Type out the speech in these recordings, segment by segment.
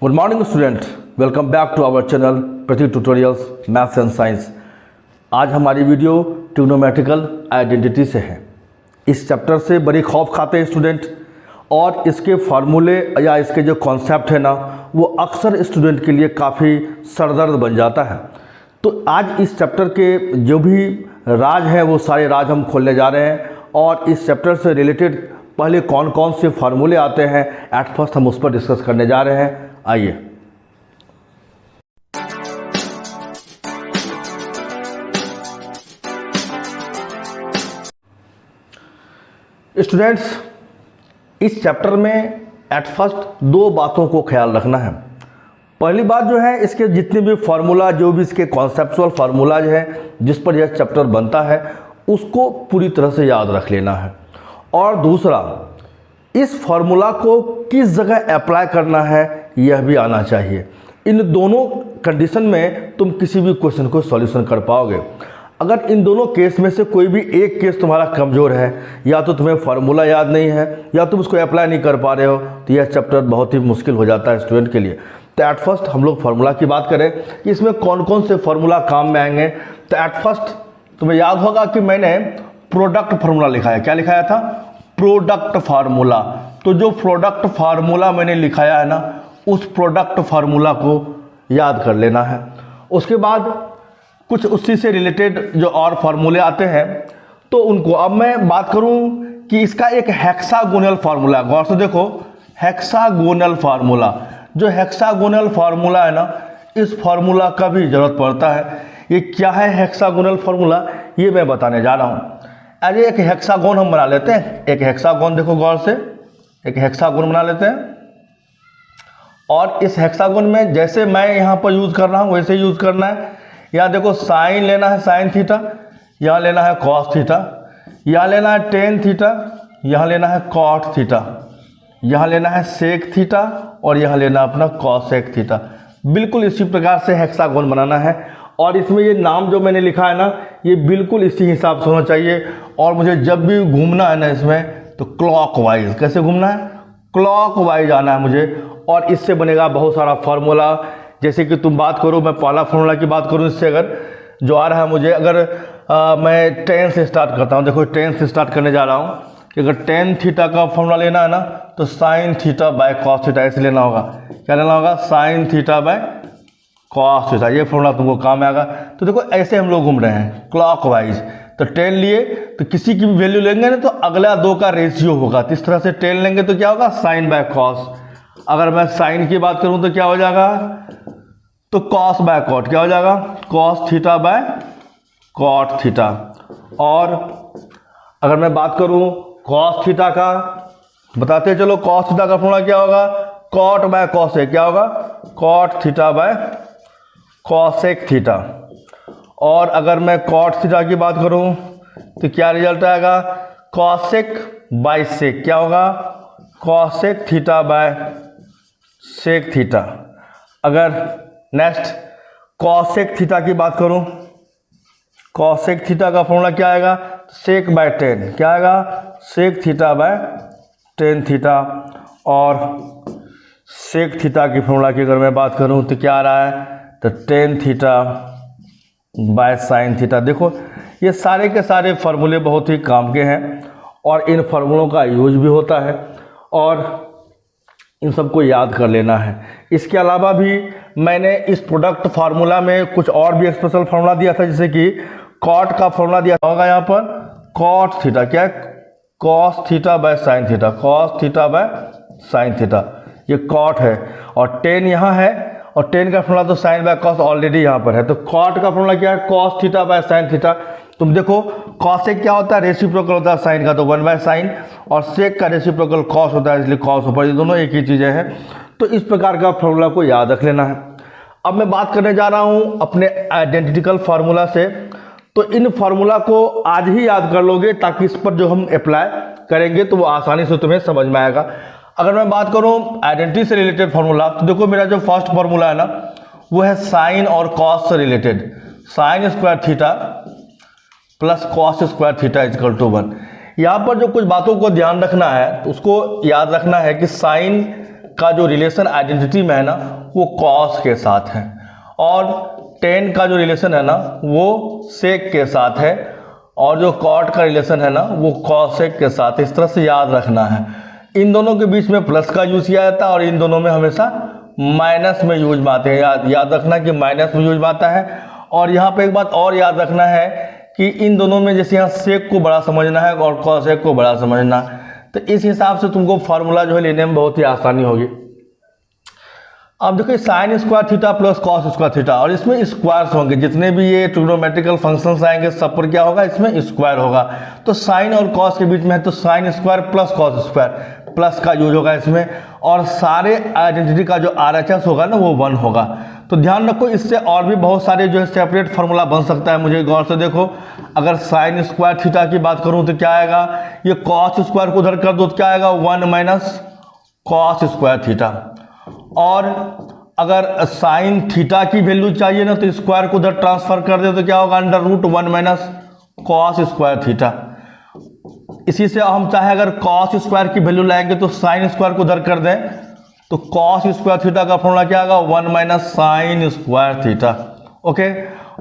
Good morning student, welcome back to our channel Prateek tutorials maths and science. आज हमारी video trigonometrical identity से है। इस चैप्टर से बड़ी खौफ खाते हैं स्टूडेंट, और इसके फार्मूले या इसके जो कॉन्सेप्ट है ना, वो अक्सर स्टूडेंट के लिए काफ़ी सरदर्द बन जाता है। तो आज इस चैप्टर के जो भी राज हैं वो सारे राज हम खोलने जा रहे हैं, और इस चैप्टर से रिलेटेड पहले कौन कौन से फार्मूले आते हैं एट फर्स्ट हम उस पर डिस्कस करने जा रहे हैं। आइए, स्टूडेंट्स इस चैप्टर में एट फर्स्ट दो बातों को ख्याल रखना है। पहली बात जो है, इसके जितने भी फार्मूला, जो भी इसके कॉन्सेप्चुअल फार्मूलाज हैं जिस पर यह चैप्टर बनता है, उसको पूरी तरह से याद रख लेना है। और दूसरा, इस फार्मूला को किस जगह अप्लाई करना है यह भी आना चाहिए। इन दोनों कंडीशन में तुम किसी भी क्वेश्चन को सॉल्यूशन कर पाओगे। अगर इन दोनों केस में से कोई भी एक केस तुम्हारा कमज़ोर है, या तो तुम्हें फार्मूला याद नहीं है या तुम उसको अप्लाई नहीं कर पा रहे हो, तो यह चैप्टर बहुत ही मुश्किल हो जाता है स्टूडेंट के लिए। तो एट फर्स्ट हम लोग फार्मूला की बात करें कि इसमें कौन कौन से फार्मूला काम में आएंगे। तो एट फर्स्ट तुम्हें याद होगा कि मैंने प्रोडक्ट फार्मूला लिखा है। क्या लिखाया था? Product formula. तो जो प्रोडक्ट फार्मूला मैंने लिखाया है ना, उस प्रोडक्ट फार्मूला को याद कर लेना है। उसके बाद कुछ उसी से रिलेटेड जो और फार्मूले आते हैं तो उनको, अब मैं बात करूं कि इसका एक हेक्सागोनल फार्मूला, गौर से देखो, हेक्सागोनल फार्मूला। जो हेक्सागोनल फार्मूला है ना, इस फार्मूला का भी ज़रूरत पड़ता है। ये क्या है हेक्सागोनल फार्मूला, ये मैं बताने जा रहा हूँ। अरे एक हेक्सागोन हम बना लेते हैं। एक हेक्सागोन देखो गौर से, एक हेक्सागोन बना लेते हैं। और इस हेक्सागोन में जैसे मैं यहाँ पर यूज़ कर रहा हूँ वैसे यूज़ करना है। यहाँ देखो साइन लेना है, साइन थीटा, यहाँ लेना है कॉस थीटा, यहाँ लेना है टेन थीटा, यहाँ लेना है कॉट थीटा, यहाँ लेना है सेक थीटा, और यहाँ लेना अपना कॉसेक थीटा। बिल्कुल इसी प्रकार से हेक्सागोन बनाना है। और इसमें ये नाम जो मैंने लिखा है ना, ये बिल्कुल इसी हिसाब से होना चाहिए। और मुझे जब भी घूमना है ना इसमें, तो क्लॉकवाइज, कैसे घूमना है? क्लॉकवाइज आना है मुझे। और इससे बनेगा बहुत सारा फार्मूला। जैसे कि तुम बात करो, मैं पहला फार्मूला की बात करूँ, इससे अगर जो आ रहा है मुझे, अगर मैं टेन से स्टार्ट करता हूँ। देखो टेन से स्टार्ट करने जा रहा हूँ कि अगर टेन थीटा का फार्मूला लेना है ना, तो sine theta by cos theta ऐसे लेना होगा। क्या लेना होगा? Sine theta by cos theta. ये फार्मूला तुमको काम आएगा। तो देखो ऐसे हम लोग घूम रहे हैं क्लॉकवाइज। तो टेन लिए तो किसी की भी वैल्यू लेंगे ना, तो अगला दो का रेशियो होगा। तो इस तरह से टेन लेंगे तो क्या होगा? Sine by cos. अगर मैं साइन की बात करूं तो क्या हो जाएगा? तो कॉस बाय कॉट। क्या हो जाएगा? Cos theta by cot theta. और अगर मैं बात करूं कॉस थीटा का, बताते चलो, कॉस थीटा का फॉर्मूला क्या होगा? Cot by cosec. क्या होगा? Cot theta by cosec theta. और अगर मैं कॉट थीटा की बात करूं तो क्या रिजल्ट आएगा? Cosec by sec. क्या होगा? Cosec theta by sec theta. अगर नेक्स्ट कॉसेक थीटा की बात करूं, कॉसेक थीटा का फॉर्मूला क्या आएगा? Sec by tan. क्या आएगा? Sec theta by tan theta. और सेक थीटा की फॉर्मूला की अगर मैं बात करूं तो क्या आ रहा है? तो tan theta by sine theta. देखो ये सारे के सारे फार्मूले बहुत ही काम के हैं, और इन फार्मूलों का यूज भी होता है, और इन सबको याद कर लेना है। इसके अलावा भी मैंने इस प्रोडक्ट फार्मूला में कुछ और भी स्पेशल फार्मूला दिया था, जैसे कि कॉट का फार्मूला दिया होगा यहाँ पर, कॉट थीटा। क्या है? Cos theta by sine theta. Cos theta by sine theta, ये कॉट है। और टेन यहाँ है, और टेन का फॉर्मूला तो साइन बाय कॉस ऑलरेडी यहाँ पर है। तो कॉट का फॉर्मूला क्या है? Cos theta by sine theta. तुम देखो कॉसेक क्या होता है? रेसिप्रोकल होता है साइन का, तो वन बाय साइन। और सेक का रेसिप्रोकल कॉस होता है, इसलिए कॉस ऊपर। ये दोनों एक ही चीज़ें हैं। तो इस प्रकार का फॉर्मूला को याद रख लेना है। अब मैं बात करने जा रहा हूँ अपने आइडेंटिकल फार्मूला से। तो इन फार्मूला को आज ही याद कर लोगे, ताकि इस पर जो हम अप्लाई करेंगे तो वो आसानी से तुम्हें समझ में आएगा। अगर मैं बात करूं आइडेंटिटी से रिलेटेड फार्मूला, तो देखो मेरा जो फर्स्ट फार्मूला है ना, वो है साइन और कॉस से related. Sine square theta plus cos square theta equal to 1। यहाँ पर जो कुछ बातों को ध्यान रखना है, तो उसको याद रखना है कि साइन का जो रिलेशन आइडेंटिटी में है ना वो कॉस के साथ है, और टेन का जो रिलेशन है ना वो सेक के साथ है, और जो कॉट का रिलेशन है ना वो कॉसेक के साथ। इस तरह से याद रखना है। इन दोनों के बीच में प्लस का यूज किया जाता है और इन दोनों में हमेशा माइनस में यूज में आते हैं। याद रखना कि माइनस में यूज में आता है। और यहाँ पे एक बात और याद रखना है कि इन दोनों में जैसे यहाँ सेक को बड़ा समझना है और कॉसेक को बड़ा समझना, तो इस हिसाब से तुमको फार्मूला जो है लेने में बहुत ही आसानी होगी। अब देखो sign square theta plus cos square theta, और इसमें स्क्वायर्स होंगे। जितने भी ये ट्रिग्नोमेट्रिकल फंक्शंस आएंगे सब पर क्या होगा, इसमें स्क्वायर होगा। तो साइन और कॉस के बीच में है तो sine square plus cos square, plus का यूज होगा इसमें। और सारे आइडेंटिटी का जो RHS होगा ना वो 1 होगा। तो ध्यान रखो, इससे और भी बहुत सारे जो है सेपरेट फार्मूला बन सकता है। मुझे गौर से देखो, अगर साइन स्क्वायर थीटा की बात करूँ तो क्या आएगा, ये कॉस स्क्वायर को उधर कर दो तो क्या आएगा 1 माइनस कॉस स्क्वायर थीटा। और अगर साइन थीटा की वैल्यू चाहिए ना तो स्क्वायर को उधर ट्रांसफर कर दे तो क्या होगा √1 माइनस कॉस स्क्वायर थीटा। इसी से हम चाहे अगर कॉस स्क्वायर की वैल्यू लाएंगे तो साइन स्क्वायर को उधर कर दें तो कॉस स्क्वायर थीटा का फॉर्मूला क्या आएगा 1 minus sign square theta. Okay,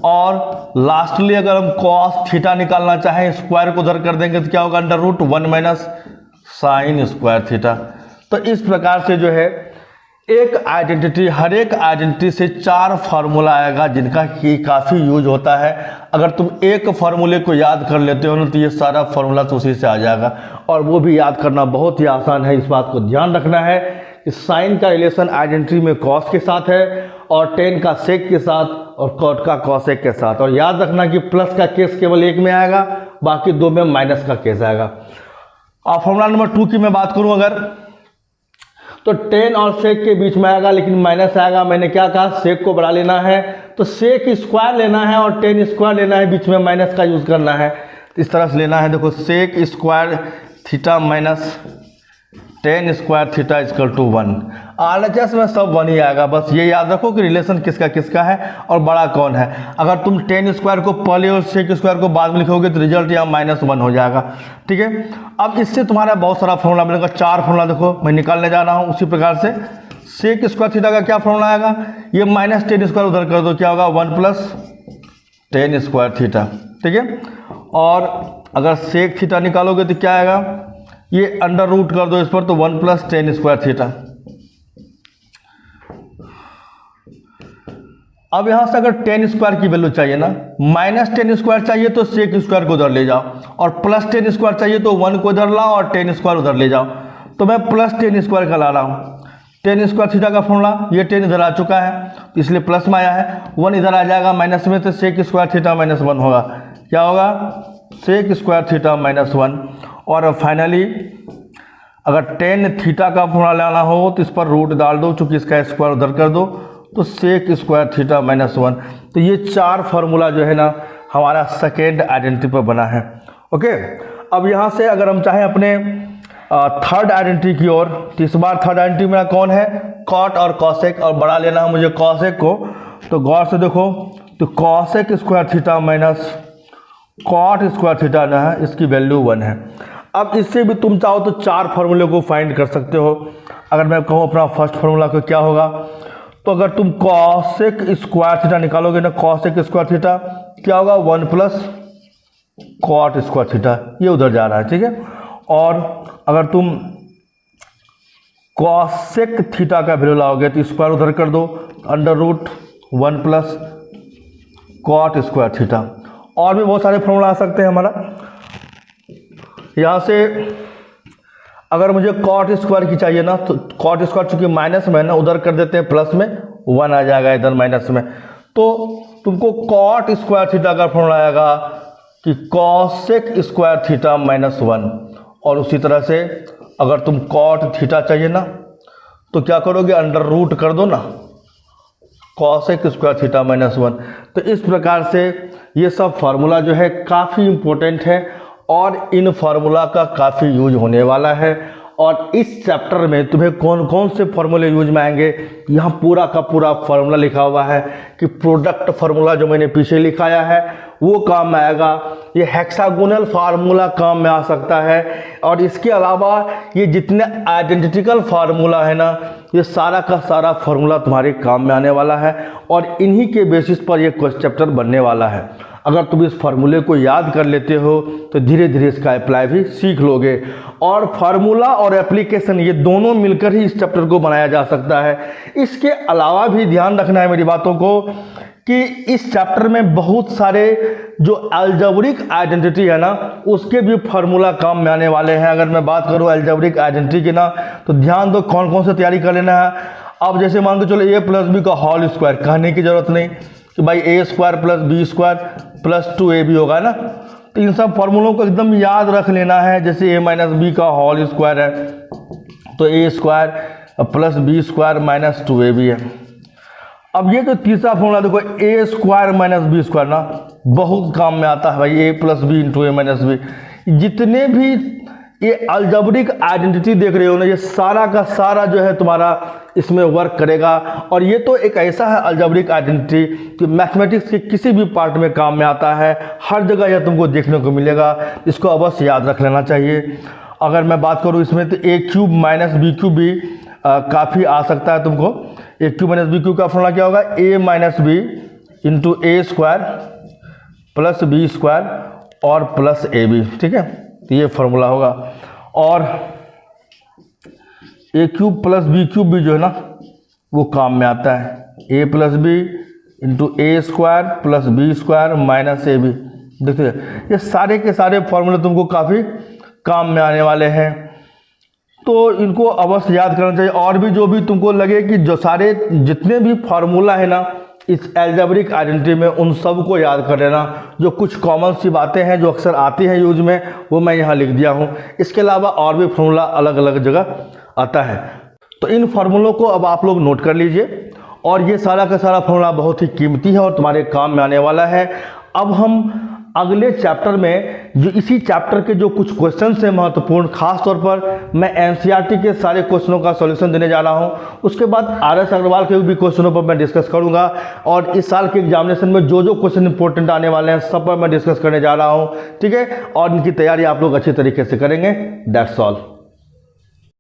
और लास्टली अगर हम कॉस थीटा निकालना चाहें स्क्वायर को उधर कर देंगे तो क्या होगा √1 माइनस साइन स्क्वायर थीटा। तो इस प्रकार से जो है एक आइडेंटिटी, हर एक आइडेंटिटी से 4 फार्मूला आएगा जिनका कि काफ़ी यूज होता है। अगर तुम एक फार्मूले को याद कर लेते हो ना तो ये सारा फार्मूला तो उसी से आ जाएगा, और वो भी याद करना बहुत ही आसान है। इस बात को ध्यान रखना है कि साइन का रिलेशन आइडेंटिटी में कॉस के साथ है, और टेन का सेक के साथ, और कॉट का कॉसेक के साथ। और याद रखना कि प्लस का केस केवल एक में आएगा, बाकी 2 में माइनस का केस आएगा। और फार्मूला नंबर 2 की मैं बात करूँ अगर, तो टेन और सेक के बीच में आएगा लेकिन माइनस आएगा। मैंने क्या कहा, सेक को बढ़ा लेना है तो सेक स्क्वायर लेना है और टेन स्क्वायर लेना है, बीच में माइनस का यूज करना है। इस तरह से लेना है। देखो sec square theta minus tan square theta equal to 1। RHS में सब 1 ही आएगा। बस ये याद रखो कि रिलेशन किसका किसका है और बड़ा कौन है। अगर तुम टेन स्क्वायर को पहले और सेक स्क्वायर को बाद में लिखोगे तो रिजल्ट यहाँ -1 हो जाएगा। ठीक है, अब इससे तुम्हारा बहुत सारा फॉर्मूला मिलेगा। 4 फॉर्मूला देखो मैं निकालने जा रहा हूँ। उसी प्रकार से सेक स्क्वायर थीटा का क्या फॉर्मूला आएगा, ये माइनस टेन स्क्वायर उधर कर दो, क्या होगा 1 प्लस टेन स्क्वायर थीटा। ठीक है, और अगर सेक थीटा निकालोगे तो क्या आएगा, ये अंडर रूट कर दो इस पर तो 1 प्लस टेन स्क्वायर थीटा। अब यहां से अगर टेन स्क्वायर की वैल्यू चाहिए ना, माइनस टेन स्क्वायर चाहिए तो सेक स्क्वायर को उधर ले जाओ, और प्लस टेन स्क्वायर चाहिए तो 1 को इधर लाओ और टेन स्क्वायर उधर ले जाओ। तो मैं प्लस टेन स्क्वायर का ला रहा हूँ। टेन स्क्वायर थीटा का फॉर्मूला, ये 10 इधर आ चुका है इसलिए प्लस में आया है, 1 इधर आ जाएगा माइनस में, तो सेक स्क्वायर थीटा -1 होगा। क्या होगा, सेक स्क्वायर थीटा -1। और फाइनली अगर टेन थीटा का फॉर्मूला लाना हो तो इस पर रूट डाल दो, चूंकि इसका स्क्वायर उधर कर दो तो सेक स्क्वायर थीटा -1। तो ये 4 फार्मूला जो है ना हमारा सेकेंड आइडेंटिटी पर बना है। ओके, अब यहाँ से अगर हम चाहें अपने थर्ड आइडेंटिटी की ओर, तो इस बार थर्ड आइडेंटिटी मेरा कौन है, कॉट और कॉसेक, और बड़ा लेना है मुझे कॉसेक को। तो गौर से देखो, तो cosec square theta minus cot square theta ना है, इसकी वैल्यू 1 है। अब इससे भी तुम चाहो तो 4 फार्मूले को फाइंड कर सकते हो। अगर मैं कहूँ अपना फर्स्ट फार्मूला को क्या होगा, तो अगर तुम कॉसेक स्क्वायर थीटा निकालोगे ना, कॉसेक स्क्वायर थीटा क्या होगा 1 प्लस कॉट स्क्वायर थीटा, ये उधर जा रहा है। ठीक है, और अगर तुम कॉसेक थीटा का वैल्यू लाओगे तो स्क्वायर उधर कर दो, √1 प्लस कॉट स्क्वायर थीटा। और भी बहुत सारे फॉर्मूला आ सकते हैं हमारा। यहाँ से अगर मुझे कॉट स्क्वायर की चाहिए ना, तो कॉट स्क्वायर चूंकि माइनस में है ना, उधर कर देते हैं प्लस में, 1 आ जाएगा इधर माइनस में। तो तुमको कॉट स्क्वायर थीटा का फॉर्मूला आएगा कि कॉसेक स्क्वायर थीटा -1। और उसी तरह से अगर तुम कॉट थीटा चाहिए ना तो क्या करोगे, अंडर रूट कर दो ना कॉसेक स्क्वायर थीटा -1। तो इस प्रकार से ये सब फार्मूला जो है काफ़ी इम्पोर्टेंट है और इन फार्मूला का काफ़ी यूज होने वाला है। और इस चैप्टर में तुम्हें कौन कौन से फार्मूले यूज में आएंगे, यहाँ पूरा का पूरा फार्मूला लिखा हुआ है कि प्रोडक्ट फार्मूला जो मैंने पीछे लिखाया है वो काम में आएगा। ये हेक्सागोनल फार्मूला काम में आ सकता है। और इसके अलावा ये जितने आइडेंटिकल फार्मूला है ना, ये सारा का सारा फार्मूला तुम्हारे काम में आने वाला है और इन्हीं के बेसिस पर ये क्वेश्चन चैप्टर बनने वाला है। अगर तुम इस फार्मूले को याद कर लेते हो तो धीरे धीरे इसका अप्लाई भी सीख लोगे। और फार्मूला और एप्लीकेशन ये दोनों मिलकर ही इस चैप्टर को बनाया जा सकता है। इसके अलावा भी ध्यान रखना है मेरी बातों को कि इस चैप्टर में बहुत सारे जो अलजेब्रिक आइडेंटिटी है ना, उसके भी फार्मूला काम में आने वाले हैं। अगर मैं बात करूँ अलजेब्रिक आइडेंटिटी की ना, तो ध्यान दो कौन कौन से तैयारी कर लेना है। अब जैसे मान के चलो a प्लस बी का होल स्क्वायर, कहने की जरूरत नहीं कि भाई a square plus b square plus 2ab होगा ना, तो इन सब फार्मूलों को एकदम याद रख लेना है। जैसे a माइनस बी का होल स्क्वायर है तो a square plus b square minus 2ab है। अब ये जो तीसरा फॉर्मूला देखो a square minus b square ना, बहुत काम में आता है भाई। a plus b into a minus b, जितने भी ये अलजेब्रिक आइडेंटिटी देख रहे हो ना, ये सारा का सारा जो है तुम्हारा इसमें वर्क करेगा। और ये तो एक ऐसा है अलजेब्रिक आइडेंटिटी कि मैथमेटिक्स के किसी भी पार्ट में काम में आता है, हर जगह यह तुमको देखने को मिलेगा। इसको अवश्य याद रख लेना चाहिए। अगर मैं बात करूँ इसमें तो a cube minus b cube भी काफ़ी आ सकता है तुमको। a cube minus b cube का फॉर्मूला क्या होगा, a minus b into a square plus b square और प्लस ab, ठीक है, तो ये फार्मूला होगा। और a cube plus b cube भी जो है ना वो काम में आता है, a plus b into a square plus b square minus ab। देखिए ये सारे के सारे फार्मूले तुमको काफ़ी काम में आने वाले हैं, तो इनको अवश्य याद करना चाहिए। और भी जो भी तुमको लगे कि जो सारे जितने भी फार्मूला है ना इस अलजेब्रिक आइडेंटिटी में, उन सब को याद कर लेना। जो कुछ कॉमन सी बातें हैं जो अक्सर आती हैं यूज में, वो मैं यहाँ लिख दिया हूँ। इसके अलावा और भी फार्मूला अलग अलग जगह आता है, तो इन फार्मूलों को अब आप लोग नोट कर लीजिए। और ये सारा का सारा फार्मूला बहुत ही कीमती है और तुम्हारे काम में आने वाला है। अब हम अगले चैप्टर में जो इसी चैप्टर के जो कुछ क्वेश्चंस हैं महत्वपूर्ण, खास तौर पर मैं एनसीईआरटी के सारे क्वेश्चनों का सॉल्यूशन देने जा रहा हूं। उसके बाद आरएस अग्रवाल के भी क्वेश्चनों पर मैं डिस्कस करूंगा। और इस साल के एग्जामिनेशन में जो जो क्वेश्चन इंपॉर्टेंट आने वाले हैं सब पर मैं डिस्कस करने जा रहा हूं, ठीक है। और इनकी तैयारी आप लोग अच्छी तरीके से करेंगे। That's all.